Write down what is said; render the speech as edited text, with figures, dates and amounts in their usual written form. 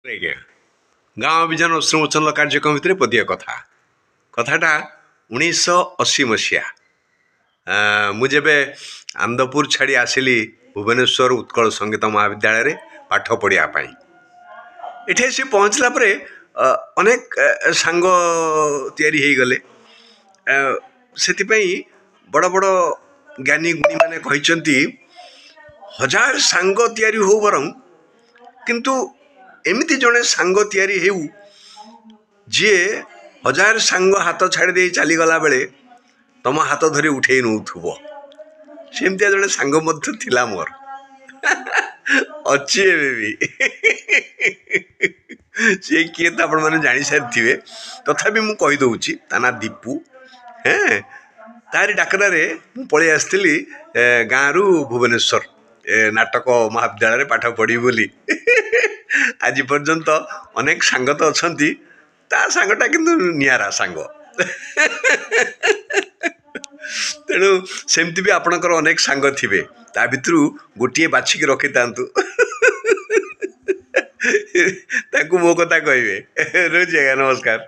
ଆଜ୍ଞା ଗାଁ ଅଭିଯାନ ଅଶ୍ରୁମୋଚନ କାର୍ଯ୍ୟକ୍ରମ ଭିତରେ ପଦିଏ କଥାଟା 1980 ମୁଁ ଯେବେ ଆନ୍ଦପୁର ଛାଡ଼ି ଆସିଲି ଭୁବନେଶ୍ୱର ଉତ୍କଳ ସଙ୍ଗୀତ ମହାବିଦ୍ୟାଳୟରେ ପାଠ ପଢ଼ିବା ପାଇଁ। ଏଠି ଆସି ପହଞ୍ଚିଲା ପରେ ଅନେକ ସାଙ୍ଗ ତିଆରି ହେଇଗଲେ। ସେଥିପାଇଁ ବଡ଼ ବଡ଼ ଜ୍ଞାନୀ ଗୁଣୀମାନେ କହିଛନ୍ତି ହଜାର ସାଙ୍ଗ ତିଆରି ହଉ ବରଂ କିନ୍ତୁ ଏମିତି ଜଣେ ସାଙ୍ଗ ତିଆରି ହେଉ ଯିଏ ହଜାର ସାଙ୍ଗ ହାତ ଛାଡ଼ି ଦେଇ ଚାଲିଗଲା ବେଳେ ତମ ହାତ ଧରି ଉଠେଇ ନେଉଥିବ। ସେମିତିଆ ଜଣେ ସାଙ୍ଗ ମଧ୍ୟ ଥିଲା ମୋର, ଅଛି ଏବେ ବି। ସେ କିଏ ତ ଆପଣମାନେ ଜାଣିସାରିଥିବେ, ତଥାପି ମୁଁ କହିଦେଉଛି ତା ନାଁ ଦୀପୁ। ତାରି ଡାକରାରେ ମୁଁ ପଳେଇ ଆସିଥିଲି ଗାଁରୁ ଭୁବନେଶ୍ୱର ନାଟକ ମହାବିଦ୍ୟାଳୟରେ ପାଠ ପଢ଼ିବି ବୋଲି। ଆଜି ପର୍ଯ୍ୟନ୍ତ ଅନେକ ସାଙ୍ଗ ତ ଅଛନ୍ତି, ତା ସାଙ୍ଗଟା କିନ୍ତୁ ନିଆରା ସାଙ୍ଗ। ତେଣୁ ସେମିତି ବି ଆପଣଙ୍କର ଅନେକ ସାଙ୍ଗ ଥିବେ, ତା ଭିତରୁ ଗୋଟିଏ ବାଛିକି ରଖିଥାନ୍ତୁ। ତାଙ୍କୁ ମୋ କଥା କହିବେ। ରହୁଛି ଆଜ୍ଞା, ନମସ୍କାର।